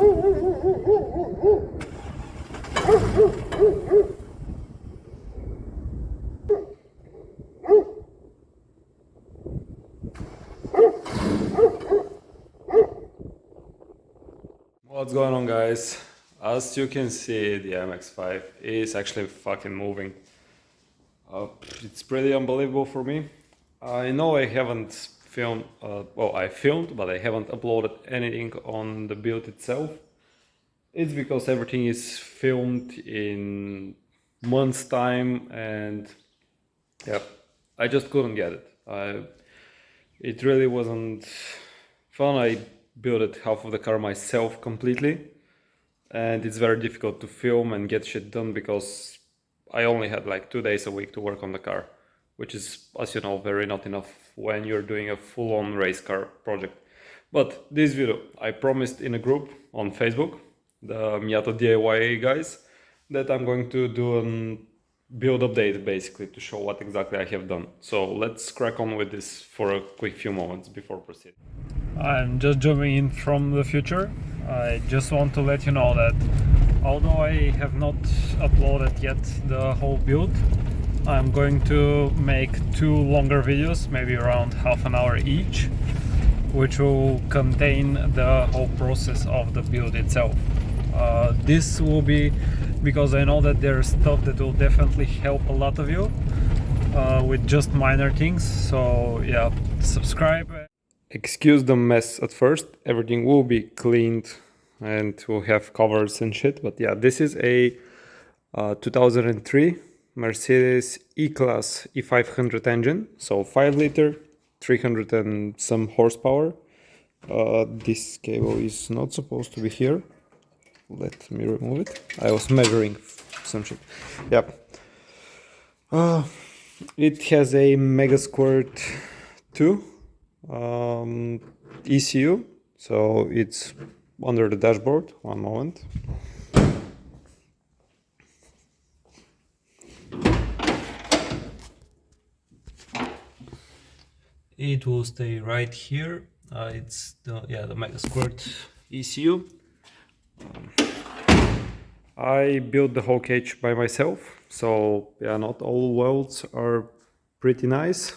What's going on, guys? As you can see, the MX-5 is actually fucking moving. It's pretty unbelievable for me. I know I haven't filmed, well, I filmed, but I haven't uploaded anything on the build itself. It's because everything is filmed in months' time, and yeah, I just couldn't get it. It really wasn't fun. I built half of the car myself completely, and it's very difficult to film and get shit done because I only had like 2 days a week to work on the car, which is, as you know, very not enough when you're doing a full-on race car project. But this video I promised in a group on Facebook, the Miata DIY guys, that I'm going to do a build update basically to show what exactly I have done. So let's crack on with this for a quick few moments before proceeding. I'm just jumping in from the future. I just want to let you know that although I have not uploaded yet the whole build, I'm going to make 2 longer videos, maybe around half an hour each, which will contain the whole process of the build itself. This will be because I know that there's stuff that will definitely help a lot of you with just minor things. So yeah, subscribe. Excuse the mess at first, everything will be cleaned and we'll have covers and shit, but yeah, this is a 2003 Mercedes E-Class E500 engine, so 5 liter, 300 and some horsepower. This cable is not supposed to be here. Let me remove it. I was measuring some shit. Yep. It has a Mega Squirt 2 ECU, so it's under the dashboard. One moment. It will stay right here. It's the Mega Squirt ECU. I built the whole cage by myself, so yeah, not all welds are pretty nice,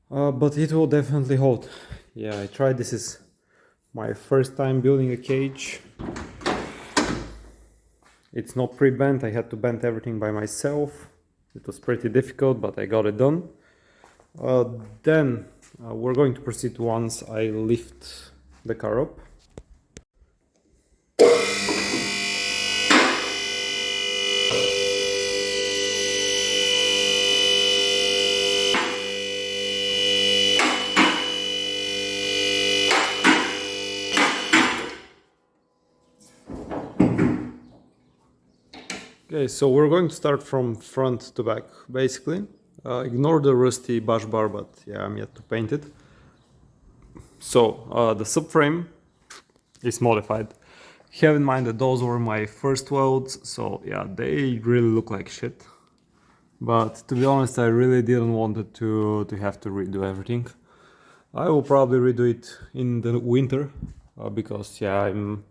but it will definitely hold. Yeah, I tried. This is my first time building a cage. It's not pre-bent. I had to bend everything by myself. It was pretty difficult, but I got it done. Then we're going to proceed once I lift the car up. Okay, so we're going to start from front to back, basically. Ignore the rusty bush bar, but yeah, I'm yet to paint it. So, the subframe is modified. Have in mind that those were my first welds, so yeah, they really look like shit. But to be honest, I really didn't want it to have to redo everything. I will probably redo it in the winter, because yeah, I'm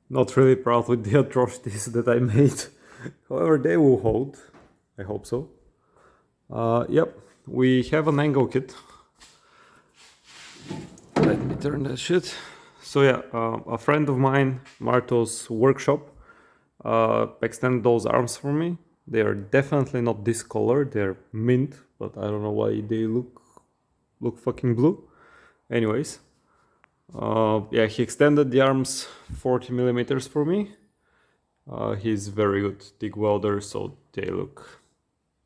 not really proud with the atrocities that I made. However, they will hold. I hope so. Yep, we have an angle kit. Let me turn that shit. So yeah, a friend of mine, Marto's workshop, extended those arms for me. They are definitely not this color. They're mint, but I don't know why they look fucking blue. Anyways, yeah, he extended the arms 40 millimeters for me. He's very good TIG welder, so they look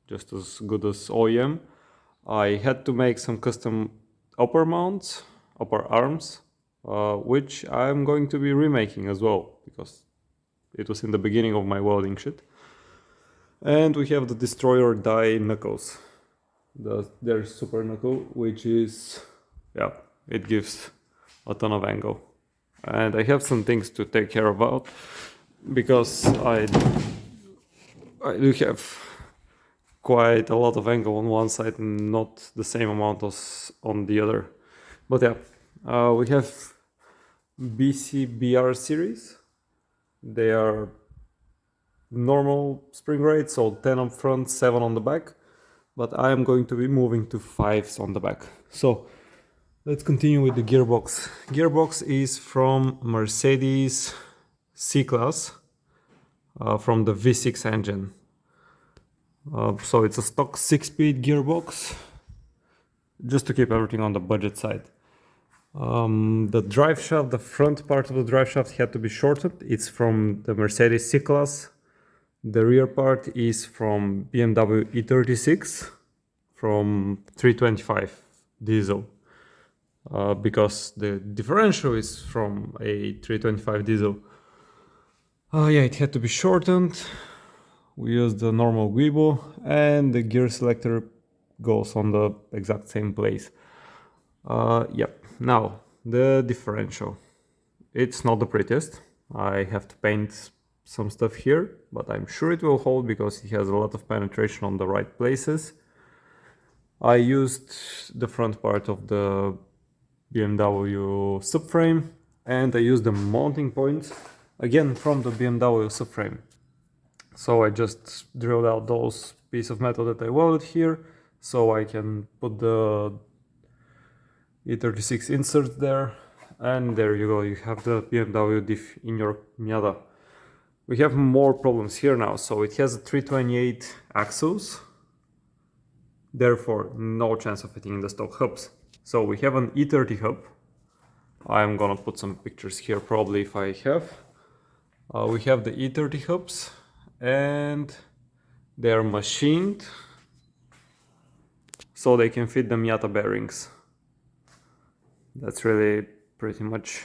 just as good as OEM. I had to make some custom upper mounts, upper arms, which I'm going to be remaking as well, because it was in the beginning of my welding shit. And we have the Destroyer die knuckles. Their super knuckle, which is, yeah, it gives a ton of angle. And I have some things to take care about, because I do have quite a lot of angle on one side and not the same amount as on the other. But yeah, we have BCBR series. They are normal spring rate, so 10 up front, 7 on the back, but I am going to be moving to 5s on the back. So let's continue with the gearbox. Gearbox is from Mercedes C-Class, from the V6 engine. So it's a stock 6-speed gearbox, just to keep everything on the budget side. The drive shaft, the front part of the drive shaft had to be shortened. It's from the Mercedes C-Class. The rear part is from BMW E36 from 325 diesel, because the differential is from a 325 diesel. Yeah, it had to be shortened. We used the normal Guibo, and the gear selector goes on the exact same place. Yep. Now, the differential. It's not the prettiest. I have to paint some stuff here, but I'm sure it will hold because it has a lot of penetration on the right places. I used the front part of the BMW subframe, and I used the mounting points again from the BMW subframe. So I just drilled out those pieces of metal that I welded here, so I can put the E36 inserts there, and there you go, you have the BMW diff in your Miata. We have more problems here now. So it has a 328 axles, therefore no chance of fitting in the stock hubs. So we have an E30 hub. I'm gonna put some pictures here probably if I have. We have the E30 hubs, and they're machined so they can fit the Miata bearings. That's really pretty much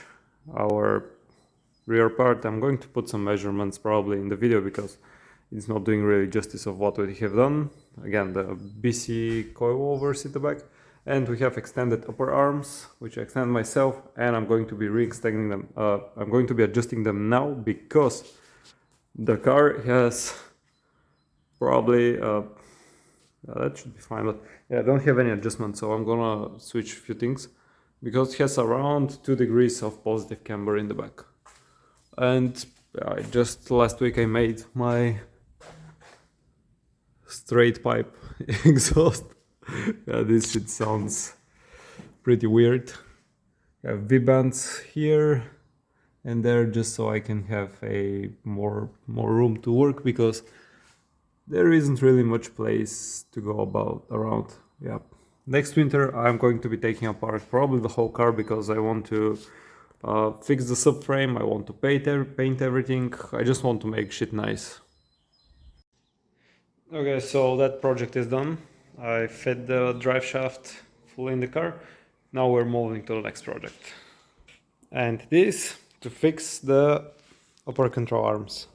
our rear part. I'm going to put some measurements probably in the video because it's not doing really justice of what we have done. Again, the BC coilovers at the back, and we have extended upper arms, which I extend myself, and I'm going to be re-extending them. I'm going to be adjusting them now because the car has probably that should be fine, but yeah, I don't have any adjustment, so I'm gonna switch a few things because it has around 2 degrees of positive camber in the back. And just last week I made my straight pipe exhaust. Yeah, this shit sounds pretty weird. I have V-bands here and there just so I can have a more room to work, because there isn't really much place to go around. Yeah. Next winter I'm going to be taking apart probably the whole car because I want to fix the subframe, I want to paint everything, I just want to make shit nice. Okay, so that project is done. I fit the drive shaft fully in the car. Now we're moving to the next project. And this to fix the upper control arms.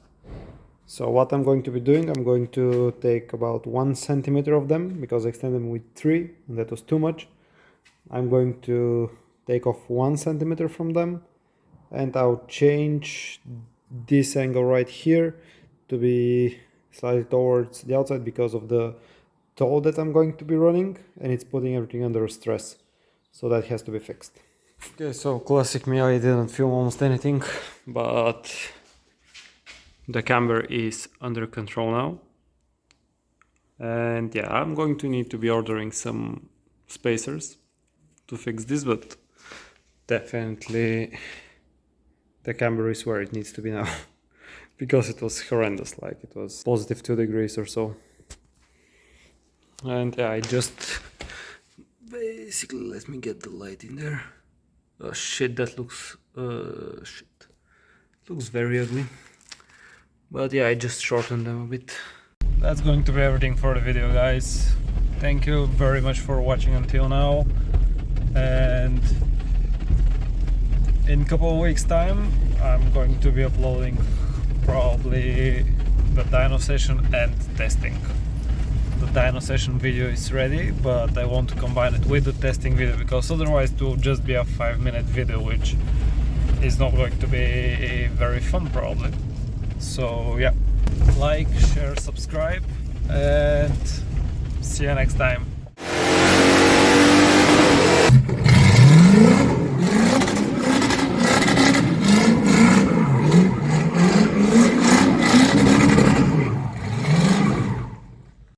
So what I'm going to be doing, I'm going to take about 1 centimeter of them because I extended them with 3 and that was too much. I'm going to take off 1 centimeter from them, and I'll change this angle right here to be slightly towards the outside because of the tow that I'm going to be running, and it's putting everything under stress, so that has to be fixed. Okay, so classic me, I didn't film almost anything, but the camber is under control now. And yeah, I'm going to need to be ordering some spacers to fix this, but definitely the camber is where it needs to be now because it was horrendous, like it was positive 2 degrees or so. And yeah, I just basically, let me get the light in there. Oh shit, that looks shit, looks very ugly. But yeah, I just shortened them a bit. That's going to be everything for the video, guys. Thank you very much for watching until now, and in a couple of weeks time I'm going to be uploading probably the dyno session and testing. The dyno session video is ready, but I want to combine it with the testing video because otherwise it will just be a 5-minute video, which is not going to be very fun probably. So yeah, like, share, subscribe, and see you next time.